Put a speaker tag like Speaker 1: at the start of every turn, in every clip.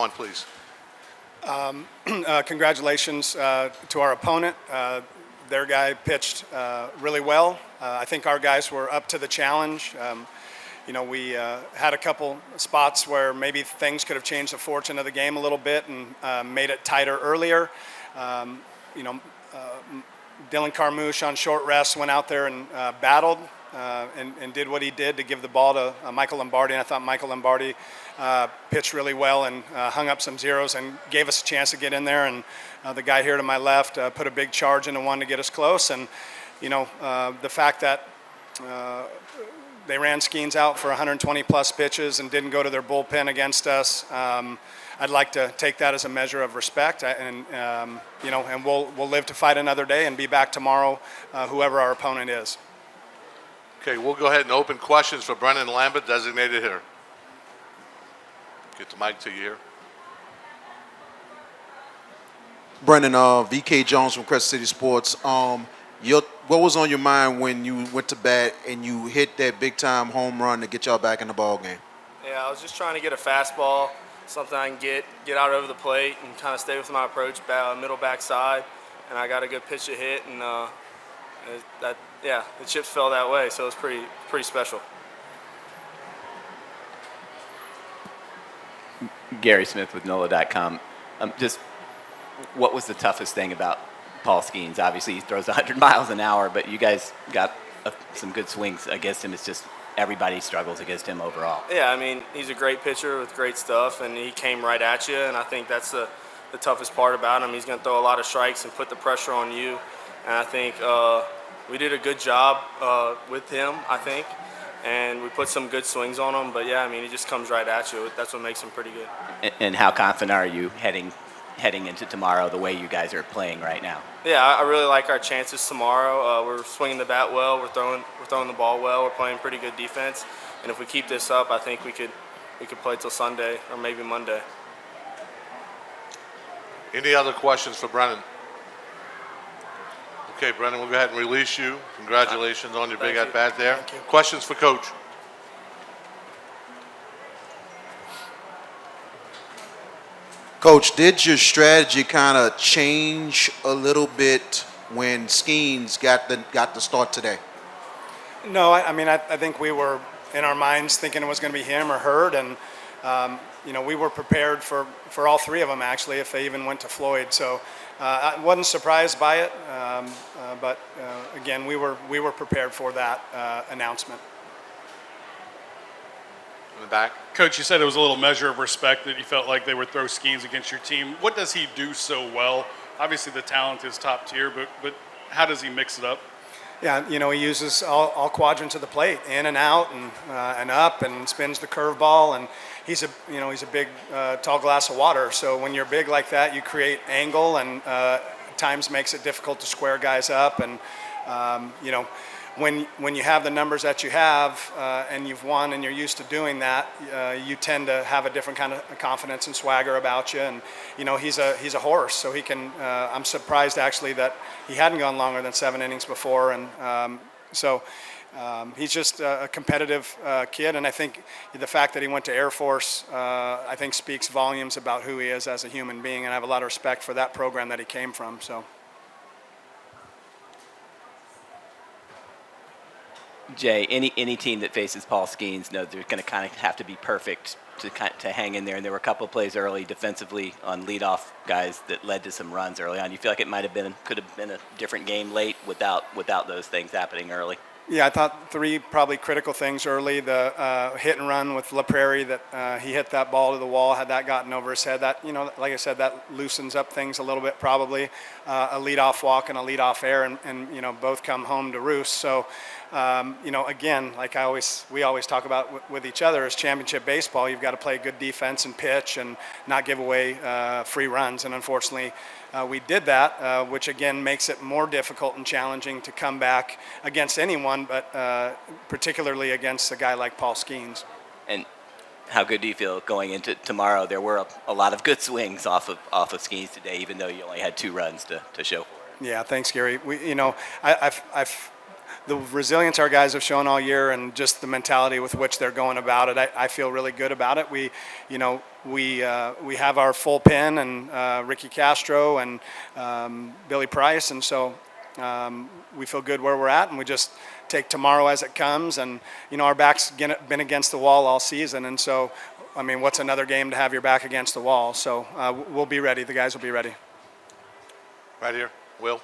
Speaker 1: On, please.
Speaker 2: Congratulations to our opponent. Their guy pitched really well. I think our guys were up to the challenge. We had a couple spots where maybe things could have changed the fortune of the game a little bit and made it tighter earlier. Dylan Carmouche on short rest went out there and battled and did what he did to give the ball to Michael Lombardi. And I thought Michael Lombardi pitched really well and hung up some zeros and gave us a chance to get in there. And the guy here to my left put a big charge into one to get us close. And, the fact that they ran Skeens out for 120-plus pitches and didn't go to their bullpen against us, I'd like to take that as a measure of respect. And we'll live to fight another day and be back tomorrow, whoever our opponent is.
Speaker 1: Okay, we'll go ahead and open questions for Brennan Lambert, designated hitter. Get the mic to you here.
Speaker 3: Brennan, VK Jones from Crescent City Sports. What was on your mind when you went to bat and you hit that big-time home run to get y'all back in the ball game?
Speaker 4: Yeah, I was just trying to get a fastball, something I can get out over the plate and kind of stay with my approach, middle backside, and I got a good pitch to hit, and the chips fell that way, so it was pretty special.
Speaker 5: Gary Smith with NOLA.com. Just what was the toughest thing about Paul Skeens? Obviously, he throws 100 miles an hour, but you guys got some good swings against him. It's just everybody struggles against him overall.
Speaker 4: Yeah, I mean, he's a great pitcher with great stuff, and he came right at you, and I think that's the toughest part about him. He's going to throw a lot of strikes and put the pressure on you, and I think we did a good job with him, I think, and we put some good swings on him. But, yeah, I mean, he just comes right at you. That's what makes him pretty good.
Speaker 5: And how confident are you heading into tomorrow the way you guys are playing right now?
Speaker 4: Yeah, I really like our chances tomorrow. We're swinging the bat well. We're throwing the ball well. We're playing pretty good defense. And if we keep this up, I think we could play till Sunday or maybe Monday.
Speaker 1: Any other questions for Brennan? Okay, Brennan, we'll go ahead and release you. Congratulations on your big at-bat there.
Speaker 2: Thank you.
Speaker 1: Questions for Coach?
Speaker 3: Coach, did your strategy kind of change a little bit when Skeens got the start today?
Speaker 2: No, I think we were in our minds thinking it was going to be him or Hurd, and we were prepared for all three of them actually if they even went to Floyd. So I wasn't surprised by it, but again, we were prepared for that announcement.
Speaker 1: In the back.
Speaker 6: Coach, you said it was a little measure of respect that you felt like they would throw Skeens against your team. What does he do so well? Obviously, the talent is top tier, but how does he mix it up?
Speaker 2: Yeah, he uses all quadrants of the plate, in and out, and up, and spins the curveball. And he's a big, tall glass of water. So when you're big like that, you create angle, and at times makes it difficult to square guys up. And when you have the numbers that you have and you've won and you're used to doing that, you tend to have a different kind of confidence and swagger about you. And he's a horse, so he can. I'm surprised actually that he hadn't gone longer than 7 innings before, and he's just a competitive kid. And I think the fact that he went to Air Force, I think speaks volumes about who he is as a human being. And I have a lot of respect for that program that he came from. So.
Speaker 5: Jay, any team that faces Paul Skeens knows they're going to kind of have to be perfect to hang in there. And there were a couple of plays early defensively on leadoff guys that led to some runs early on. You feel like it could have been a different game late without those things happening early?
Speaker 2: Yeah, I thought 3 probably critical things early. The hit and run with La Prairie, that he hit that ball to the wall. Had that gotten over his head, that like I said, that loosens up things a little bit probably. A leadoff walk and a leadoff error, and both come home to roost. So. Again, like we always talk about with each other, is championship baseball. You've got to play good defense and pitch and not give away free runs. And unfortunately, we did that, which again makes it more difficult and challenging to come back against anyone, but particularly against a guy like Paul Skeens.
Speaker 5: And how good do you feel going into tomorrow? There were a lot of good swings off of Skeens today, even though you only had 2 runs to show for it.
Speaker 2: Yeah, thanks, Gary. the resilience our guys have shown all year and just the mentality with which they're going about it, I feel really good about it. We have our full pin and Ricky Castro and Billy Price, and so we feel good where we're at, and we just take tomorrow as it comes. And our back's been against the wall all season, and so I mean, what's another game to have your back against the wall? So we'll be ready. The guys will be ready.
Speaker 1: Right here, Will.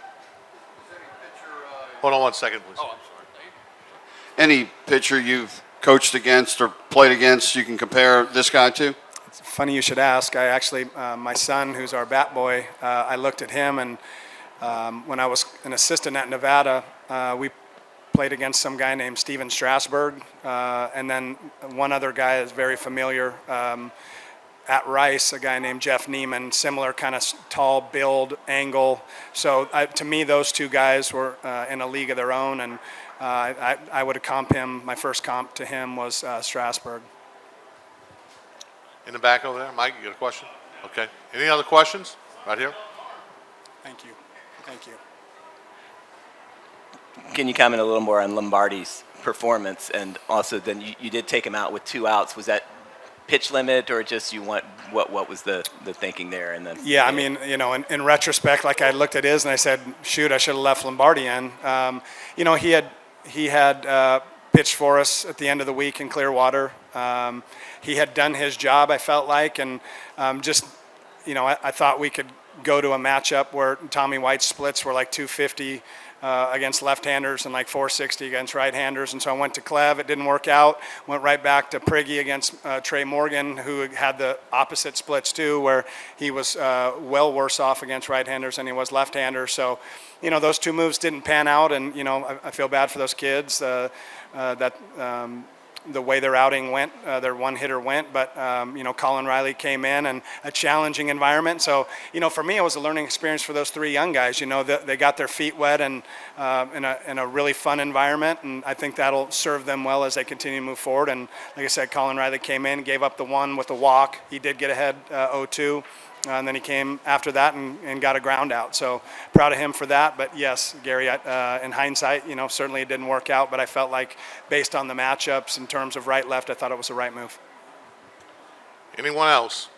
Speaker 1: Hold on 1 second, please.
Speaker 7: Oh, I'm sorry. Any pitcher you've coached against or played against you can compare this guy to?
Speaker 2: It's funny you should ask. I actually, my son, who's our bat boy, I looked at him, and when I was an assistant at Nevada, we played against some guy named Steven Strasburg, and then one other guy is very familiar at Rice, a guy named Jeff Neiman, similar kind of tall build, angle. So to me, those two guys were in a league of their own, and I would have comped him. My first comp to him was Strasburg.
Speaker 1: In the back over there, Mike, you got a question? Okay. Any other questions? Right here.
Speaker 2: Thank you. Thank you.
Speaker 5: Can you comment a little more on Lombardi's performance? And also, then you did take him out with 2 outs. Was that pitch limit, or just what was the thinking there? And then
Speaker 2: I mean, in retrospect, like I looked at his and I said, shoot, I should have left Lombardi in. He had pitched for us at the end of the week in Clearwater. He had done his job, I felt like, and I thought we could go to a matchup where Tommy White's splits were like 250 against left-handers and like 460 against right-handers. And so I went to Clev. It didn't work out. Went right back to Priggy against Trey Morgan, who had the opposite splits too, where he was well worse off against right-handers than he was left-handers. So, those 2 moves didn't pan out, and, I feel bad for those kids the way their outing went, their one-hitter went. But, Colin Riley came in and a challenging environment. So, for me, it was a learning experience for those 3 young guys. They got their feet wet and in a really fun environment, and I think that'll serve them well as they continue to move forward. And like I said, Colin Riley came in, gave up the 1 with a walk. He did get ahead 0-2. And then he came after that and got a ground out. So proud of him for that. But yes, Gary, in hindsight, certainly it didn't work out. But I felt like based on the matchups in terms of right-left, I thought it was the right move.
Speaker 1: Anyone else?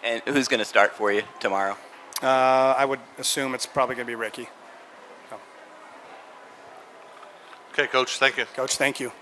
Speaker 5: And who's going to start for you tomorrow?
Speaker 2: I would assume it's probably going to be Ricky.
Speaker 1: Okay, Coach, thank you.
Speaker 2: Coach, thank you.